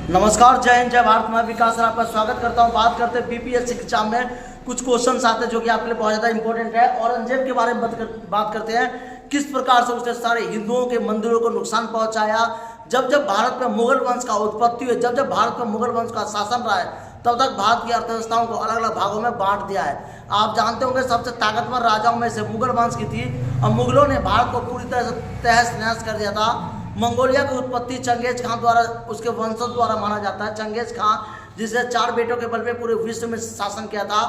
नमस्कार, जय हिंद, जय भारत। मैं विकास सर आपका स्वागत करता हूं। बात करते हैं बीपीएससी के एग्जाम में कुछ क्वेश्चंस आते हैं जो कि आपके लिए बहुत ज़्यादा इंपॉर्टेंट है। औरंगजेब के बारे में बात करते हैं, किस प्रकार से उसने सारे हिंदुओं के मंदिरों को नुकसान पहुंचाया। जब जब भारत में मुगल वंश का उत्पत्ति हुई, जब जब भारत में मुगल वंश का शासन रहा है, तब तक भारत की अर्थव्यवस्थाओं को अलग अलग भागों में बांट दिया है। आप जानते होंगे सबसे ताकतवर राजाओं में से मुगल वंश की थी और मुगलों ने भारत को पूरी तरह से तहस नहस कर दिया था। मंगोलिया की उत्पत्ति चंगेज खान द्वारा, उसके वंशज द्वारा माना जाता है। चंगेज खान, जिसने 4 बेटों के बल पे पूरे विश्व में शासन किया था।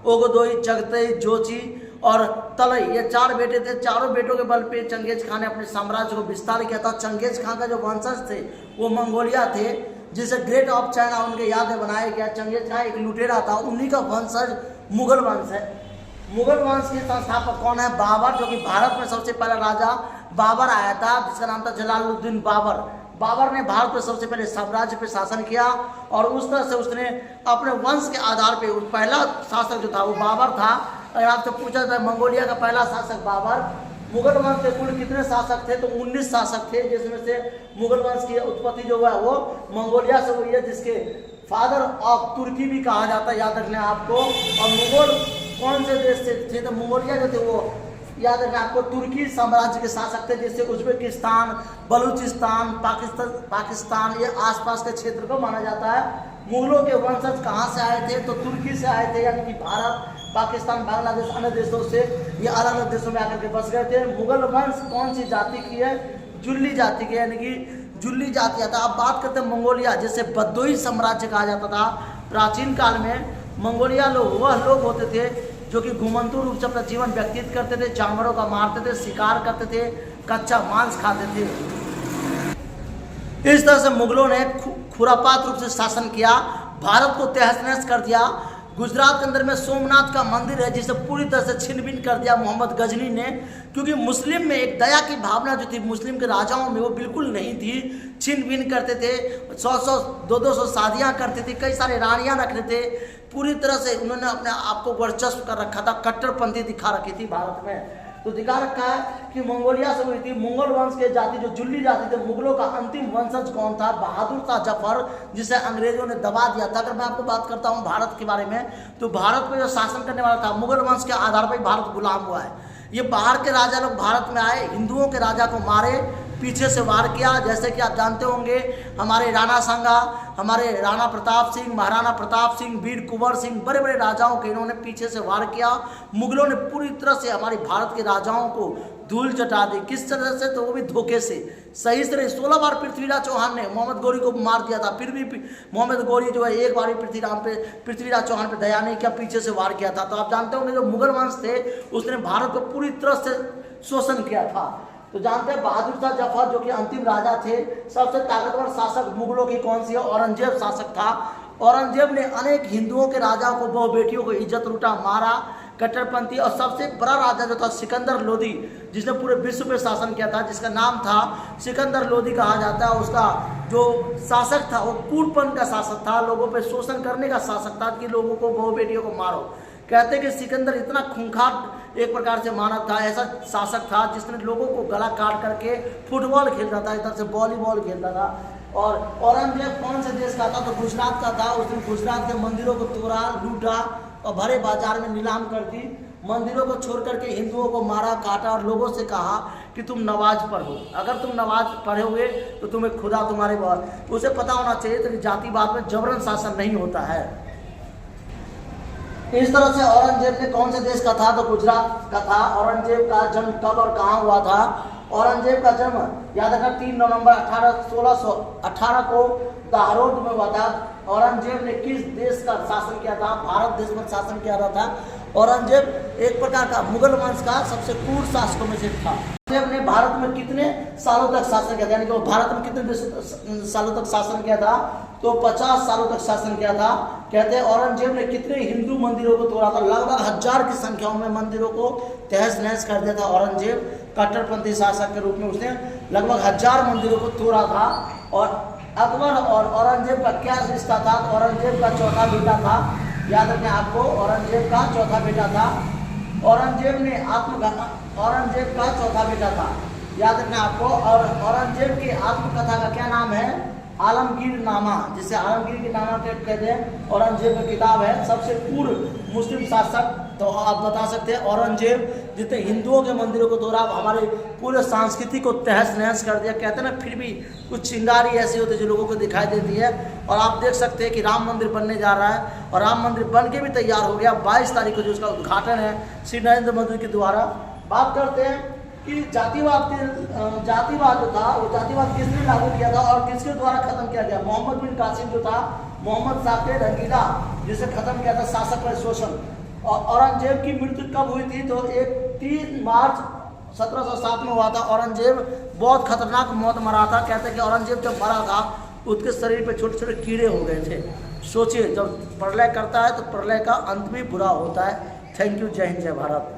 ओगोदोई, चगतई, जोची और तलई, ये 4 बेटे थे। चारों बेटों के बल पे चंगेज खान ने अपने साम्राज्य को विस्तार किया था। चंगेज खान का जो वंशज थे वो मंगोलिया थे, जिसे ग्रेट ऑफ चाइना उनके याद में बनाया गया। चंगेज खान एक लुटेरा था, उन्हीं का वंशज मुगल वंश है। मुगल वंश के संस्थापक कौन है? बाबर, जो कि भारत में सबसे पहला राजा बाबर आया था, जिसका नाम था जलालुद्दीन बाबर। बाबर ने भारत में सबसे पहले साम्राज्य पे शासन किया और उस तरह से उसने अपने वंश के आधार पे पहला शासक जो था वो बाबर था। अगर आपसे पूछा जाए मंगोलिया का पहला शासक बाबर, मुगल वंश के कुल कितने शासक थे? तो 19 शासक थे, जिसमें से मुगल वंश की उत्पत्ति जो हुआ वो मंगोलिया से हुई है, जिसके फादर ऑफ तुर्की भी कहा जाता है, याद रखना आपको। और मुगल कौन से देश से थे? तो मंगोलिया जो थे वो याद रखना आपको तुर्की साम्राज्य के शासक थे, जिससे उज्बेकिस्तान, बलूचिस्तान, पाकिस्तान ये आसपास के क्षेत्र को माना जाता है। मुगलों के वंशज कहाँ से आए थे? तो तुर्की से आए थे, यानी कि भारत, पाकिस्तान, बांग्लादेश, अन्य देशों से ये अलग अलग देशों में आकर के बस गए थे। मुगल वंश कौन सी जाति की है? जुल्ली जाति की, यानी कि जुल्ली जाति आता। अब बात करते हैं मंगोलिया, जिसे बद्दोई साम्राज्य कहा जाता था। प्राचीन काल में मंगोलिया लोग वह लोग होते थे जो कि घुमंतू रूप से अपना जीवन व्यतीत करते थे, जानवरों का मारते थे, शिकार करते थे, कच्चा मांस खाते थे। इस तरह से मुगलों ने खुरापात रूप से शासन किया, भारत को तहस नहस कर दिया। गुजरात के अंदर में सोमनाथ का मंदिर है, जिसे पूरी तरह से छिन्न भिन्न कर दिया मोहम्मद गजनी ने, क्योंकि मुस्लिम में एक दया की भावना जो थी मुस्लिम के राजाओं में वो बिल्कुल नहीं थी। छिन्न भिन्न करते थे, 100-100, 200-200 शादियाँ करते थे, कई सारे रानियाँ रखते थे। पूरी तरह से उन्होंने अपने आप को वर्चस्व कर रखा था, कट्टरपंथी दिखा रखी थी भारत में। तो दिखा रखा है कि मंगोलिया से हुई थी। मुगल वंश के जाति जो जुल्ली जाति थे, मुगलों का अंतिम वंशज कौन था? बहादुर शाह जफर, जिसे अंग्रेजों ने दबा दिया था। अगर मैं आपको बात करता हूँ भारत के बारे में, तो भारत में जो शासन करने वाला था मुगल वंश के आधार पर भारत गुलाम हुआ है। ये बाहर के राजा लोग भारत में आए, हिंदुओं के राजा को मारे, पीछे से वार किया। जैसे कि आप जानते होंगे हमारे राणा सांगा, हमारे राणा प्रताप सिंह, महाराणा प्रताप सिंह, वीर कुंवर सिंह, बड़े बड़े राजाओं के इन्होंने पीछे से वार किया। मुगलों ने पूरी तरह से हमारे भारत के राजाओं को धूल चटा दी। किस तरह से? तो वो भी धोखे से। सही से 16 बार पृथ्वीराज चौहान ने मोहम्मद गौरी को मार दिया था, फिर भी मोहम्मद गौरी जो है एक बार भी पृथ्वीराज चौहान पे दया नहीं किया, पीछे से वार किया था। तो आप जानते होंगे जो मुगल वंश थे उसने भारत को पूरी तरह से शोषण किया था। तो जानते हैं बहादुर शाह जफर जो कि अंतिम राजा थे। सबसे ताकतवर शासक मुगलों की कौन सी है? औरंगजेब शासक था। औरंगजेब ने अनेक हिंदुओं के राजाओं को, बहु बेटियों को इज्जत लूटा, मारा, कट्टरपंथी। और सबसे बड़ा राजा जो था सिकंदर लोदी, जिसने पूरे विश्व पे शासन किया था, जिसका नाम था सिकंदर लोदी कहा जाता है। उसका जो शासक था वो क्रूरपन का शासक था, लोगों पे शोषण करने का शासक था कि लोगों को, बहु बेटियों को मारो। कहते हैं कि सिकंदर इतना खूंखार एक प्रकार से मानव था, ऐसा शासक था जिसने लोगों को गला काट करके फुटबॉल खेलता था, इधर से वॉलीबॉल खेलता था। और औरंगजेब कौन से देश का था? तो गुजरात का था। उसने गुजरात के मंदिरों को तोड़ा, लूटा और भरे बाजार में नीलाम कर दी। मंदिरों को छोड़ करके हिंदुओं को मारा, काटा और लोगों से कहा कि तुम नमाज पढ़ो, अगर तुम नमाज पढ़ोगे तो तुम्हें खुदा तुम्हारे बहुत। उसे पता होना चाहिए कि जातिवाद में जबरन शासन नहीं होता है। इस तरह से औरंगजेब ने कौन से देश का था? तो गुजरात का था। औरंगजेब का जन्म कब और कहाँ हुआ था? औरंगजेब का जन्म याद रखना 3 नवंबर 1618 को दाहरोद में हुआ था। औरंगजेब ने किस देश का शासन किया था? भारत देश में शासन किया रहा था। औरंगजेब एक प्रकार का मुगल वंश का सबसे क्रूर शासकों में से था। औरंगजेब ने भारत में कितने सालों तक शासन किया था? यानी कि वो भारत में कितने सालों तक शासन किया था? तो 50 सालों तक शासन किया था। कहते हैं औरंगजेब ने कितने हिंदू मंदिरों को तोड़ा था? लगभग 1000 की संख्याओं में मंदिरों को तहस नहस कर दिया था औरंगजेब। कट्टरपंथी शासक के रूप में उसने लगभग 1000 मंदिरों को तोड़ा था। और अकबर और औरंगजेब का क्या रिश्ता था? तो औरंगजेब का चौथा बेटा था, याद रखें आपको, औरंगजेब का चौथा बेटा था। औरंगजेब का चौथा बेटा था, याद रखना आपको। और औरंगजेब की आत्मकथा का क्या नाम है? आलमगीर नामा, जिसे आलमगीर की नामा कहते हैं, औरंगजेब की किताब है, सबसे पूर्व मुस्लिम शासक। तो आप बता सकते हैं औरंगजेब जितने हिंदुओं के मंदिरों को तोड़ा, हमारे पूरे संस्कृति को तहस नहस कर दिया। कहते हैं ना, फिर भी कुछ चिंगारी ऐसी होती है जो लोगों को दिखाई देती है। और आप देख सकते हैं कि राम मंदिर बनने जा रहा है और राम मंदिर बन के भी तैयार हो गया। 22 तारीख को जो उसका उद्घाटन है श्री नरेंद्र मोदी के द्वारा। बात करते हैं कि जातिवाद जो था, वो जातिवाद किसने लागू किया था और किसके द्वारा खत्म किया गया? मोहम्मद बिन कासिम जो था, मोहम्मद साकिब रंगीला, जिसे खत्म किया था शासक पर शोषण। और औरंगजेब की मृत्यु कब हुई थी? तो 3 मार्च 1707 में हुआ था। औरंगजेब बहुत खतरनाक मौत मरा था। कहते हैं कि औरंगजेब जब मरा था उसके शरीर पे छोटे छोटे कीड़े हो गए थे। सोचिए, जब प्रलय करता है तो प्रलय का अंत भी बुरा होता है। Thank you. जय हिंद, जय भारत।